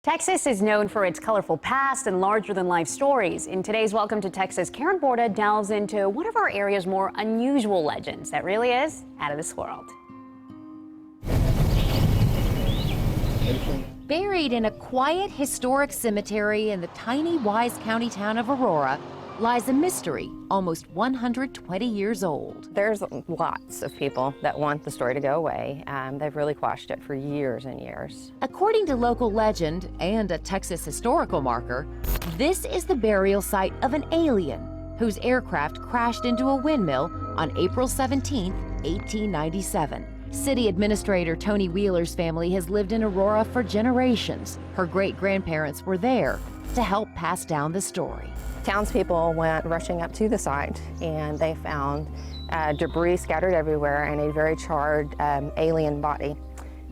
Texas is known for its colorful past and larger-than-life stories. In today's Welcome to Texas, Karen Borda delves into one of our area's more unusual legends that really is out of this world. Buried in a quiet, historic cemetery in the tiny Wise County town of Aurora lies a mystery almost 120 years old. There's lots of people that want the story to go away. They've really quashed it for years and years. According to local legend and a Texas historical marker, this is the burial site of an alien whose aircraft crashed into a windmill on April 17, 1897. City Administrator Tony Wheeler's family has lived in Aurora for generations. Her great-grandparents were there to help pass down the story. Townspeople went rushing up to the site and they found debris scattered everywhere and a very charred alien body,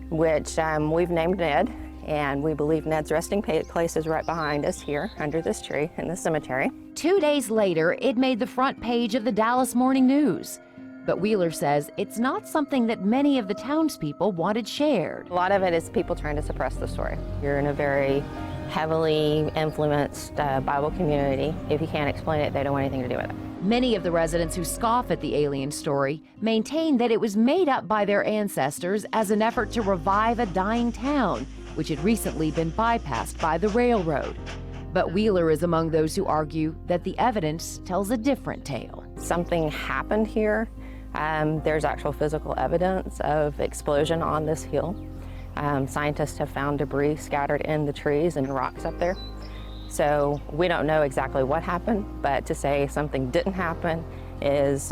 which we've named Ned, and we believe Ned's resting place is right behind us here under this tree in the cemetery. 2 days later, it made the front page of the Dallas Morning News. But Wheeler says it's not something that many of the townspeople wanted shared. A lot of it is people trying to suppress the story. You're in a very heavily influenced Bible community. If you can't explain it, they don't want anything to do with it. Many of the residents who scoff at the alien story maintain that it was made up by their ancestors as an effort to revive a dying town, which had recently been bypassed by the railroad. But Wheeler is among those who argue that the evidence tells a different tale. Something happened here. There's actual physical evidence of explosion on this hill. Scientists have found debris scattered in the trees and rocks up there. So we don't know exactly what happened, but to say something didn't happen is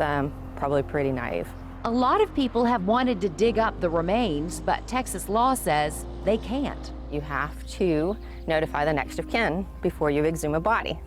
probably pretty naive. A lot of people have wanted to dig up the remains, but Texas law says they can't. You have to notify the next of kin before you exhume a body.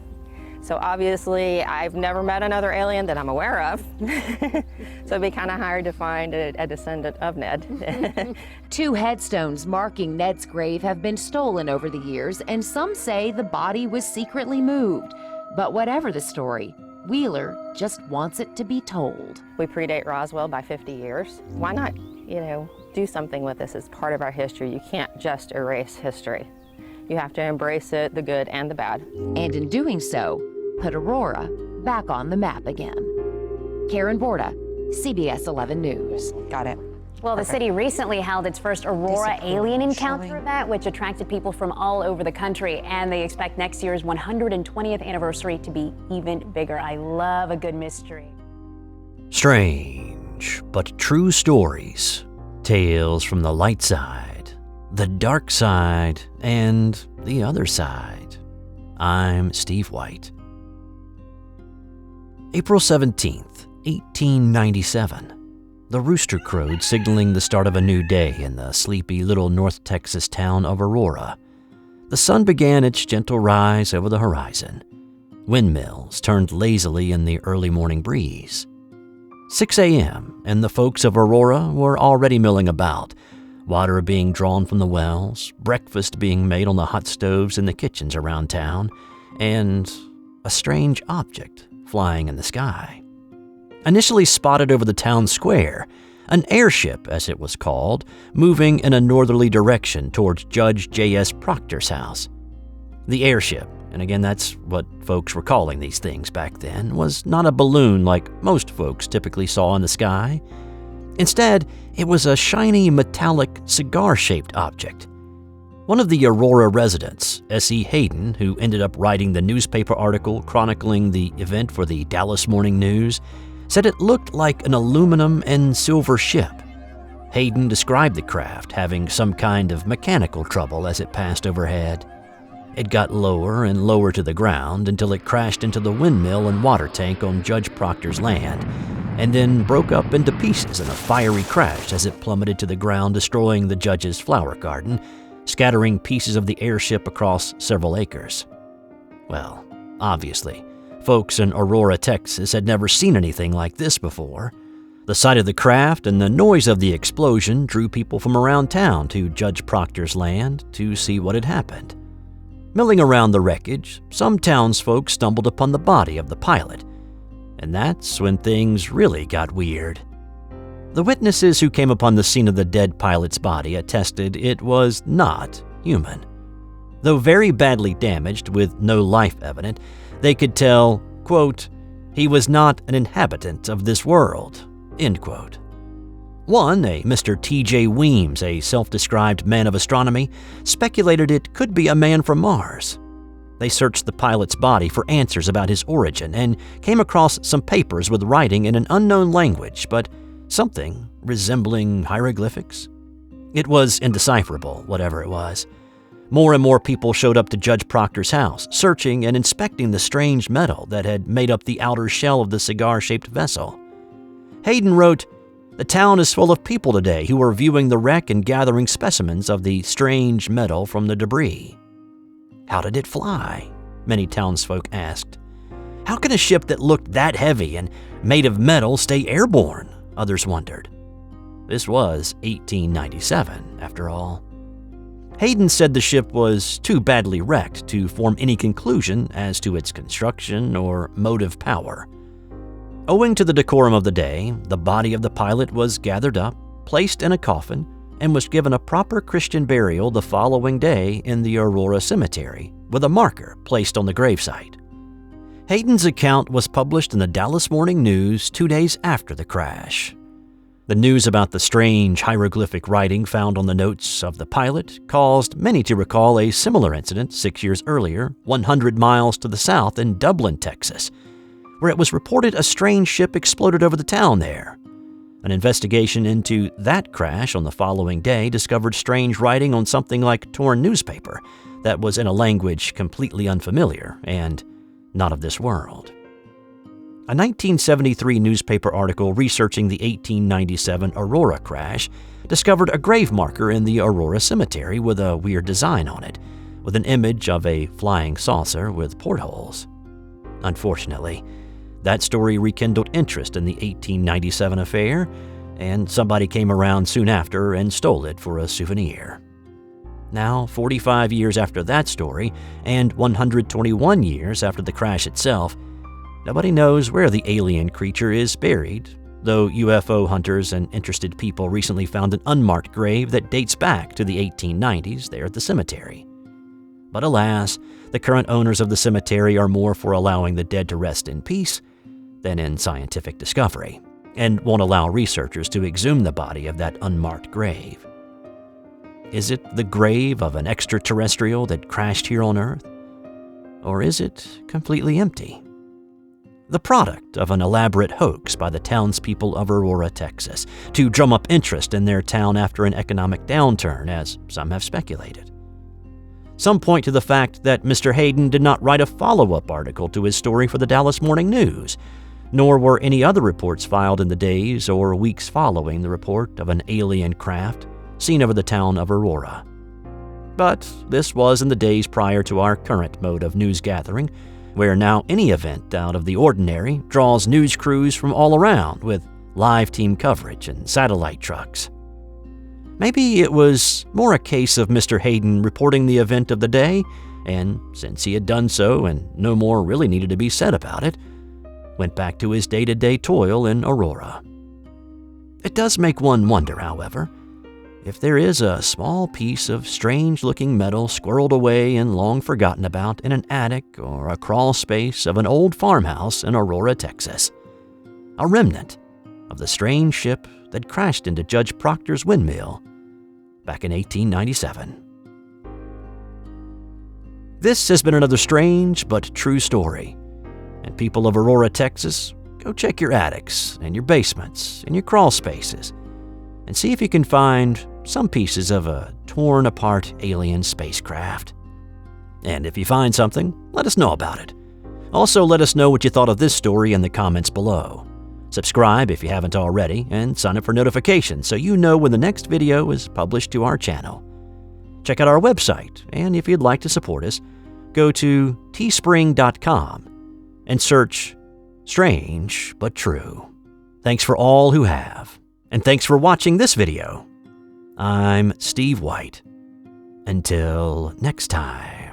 So obviously, I've never met another alien that I'm aware of. So it'd be kind of hard to find a descendant of Ned. 2 headstones marking Ned's grave have been stolen over the years, and some say the body was secretly moved. But whatever the story, Wheeler just wants it to be told. We predate Roswell by 50 years. Why not, do something with this as part of our history? You can't just erase history. You have to embrace it, the good and the bad. And in doing so, put Aurora back on the map again. Karen Borda, CBS 11 News. Got it. Well, the city recently held its first Aurora alien encounter event, which attracted people from all over the country, and they expect next year's 120th anniversary to be even bigger. I love a good mystery. Strange, but true stories. Tales from the light side, the dark side, and the other side. I'm Steve White. April 17th, 1897. The rooster crowed, signaling the start of a new day in the sleepy little North Texas town of Aurora. The sun began its gentle rise over the horizon. Windmills turned lazily in the early morning breeze. 6 a.m., and the folks of Aurora were already milling about, water being drawn from the wells, breakfast being made on the hot stoves in the kitchens around town, and a strange object flying in the sky. Initially spotted over the town square, an airship, as it was called, moving in a northerly direction towards Judge J.S. Proctor's house. The airship, and again that's what folks were calling these things back then, was not a balloon like most folks typically saw in the sky. Instead, it was a shiny metallic cigar-shaped object. One of the Aurora residents, S.E. Hayden, who ended up writing the newspaper article chronicling the event for the Dallas Morning News, said it looked like an aluminum and silver ship. Hayden described the craft having some kind of mechanical trouble as it passed overhead. It got lower and lower to the ground until it crashed into the windmill and water tank on Judge Proctor's land, and then broke up into pieces in a fiery crash as it plummeted to the ground, destroying the judge's flower garden, scattering pieces of the airship across several acres. Well, obviously, folks in Aurora, Texas had never seen anything like this before. The sight of the craft and the noise of the explosion drew people from around town to Judge Proctor's land to see what had happened. Milling around the wreckage, some townsfolk stumbled upon the body of the pilot, and that's when things really got weird. The witnesses who came upon the scene of the dead pilot's body attested it was not human. Though very badly damaged with no life evident, they could tell, quote, "He was not an inhabitant of this world," end quote. One, a Mr. T.J. Weems, a self-described man of astronomy, speculated it could be a man from Mars. They searched the pilot's body for answers about his origin and came across some papers with writing in an unknown language, but something resembling hieroglyphics. It was indecipherable, whatever it was. More and more people showed up to Judge Proctor's house, searching and inspecting the strange metal that had made up the outer shell of the cigar-shaped vessel. Hayden wrote, "The town is full of people today who are viewing the wreck and gathering specimens of the strange metal from the debris." How did it fly? Many townsfolk asked. How can a ship that looked that heavy and made of metal stay airborne? Others wondered. This was 1897, after all. Hayden said the ship was too badly wrecked to form any conclusion as to its construction or motive power. Owing to the decorum of the day, the body of the pilot was gathered up, placed in a coffin, and was given a proper Christian burial the following day in the Aurora cemetery, with a marker placed on the gravesite. Hayden's account was published in the Dallas Morning News 2 days after the crash. The news about the strange hieroglyphic writing found on the notes of the pilot caused many to recall a similar incident 6 years earlier, 100 miles to the south in Dublin, Texas, where it was reported a strange ship exploded over the town there. An investigation into that crash on the following day discovered strange writing on something like torn newspaper that was in a language completely unfamiliar and not of this world. A 1973 newspaper article researching the 1897 Aurora crash discovered a grave marker in the Aurora cemetery with a weird design on it, with an image of a flying saucer with portholes. Unfortunately, that story rekindled interest in the 1897 affair, and somebody came around soon after and stole it for a souvenir. Now, 45 years after that story, and 121 years after the crash itself, nobody knows where the alien creature is buried, though UFO hunters and interested people recently found an unmarked grave that dates back to the 1890s there at the cemetery. But alas, the current owners of the cemetery are more for allowing the dead to rest in peace than in scientific discovery, and won't allow researchers to exhume the body of that unmarked grave. Is it the grave of an extraterrestrial that crashed here on Earth? Or is it completely empty? The product of an elaborate hoax by the townspeople of Aurora, Texas, to drum up interest in their town after an economic downturn, as some have speculated. Some point to the fact that Mr. Hayden did not write a follow-up article to his story for the Dallas Morning News, nor were any other reports filed in the days or weeks following the report of an alien craft seen over the town of Aurora. But this was in the days prior to our current mode of news gathering, where now any event out of the ordinary draws news crews from all around with live team coverage and satellite trucks. Maybe it was more a case of Mr. Hayden reporting the event of the day, and since he had done so and no more really needed to be said about it, went back to his day-to-day toil in Aurora. It does make one wonder, however, if there is a small piece of strange-looking metal squirreled away and long forgotten about in an attic or a crawl space of an old farmhouse in Aurora, Texas. A remnant of the strange ship that crashed into Judge Proctor's windmill back in 1897. This has been another strange but true story. And people of Aurora, Texas, go check your attics and your basements and your crawl spaces and see if you can find some pieces of a torn-apart alien spacecraft. And if you find something, let us know about it. Also, let us know what you thought of this story in the comments below. Subscribe if you haven't already, and sign up for notifications so you know when the next video is published to our channel. Check out our website, and if you'd like to support us, go to teespring.com and search Strange But True. Thanks for all who have, and thanks for watching this video. I'm Steve White. Until next time.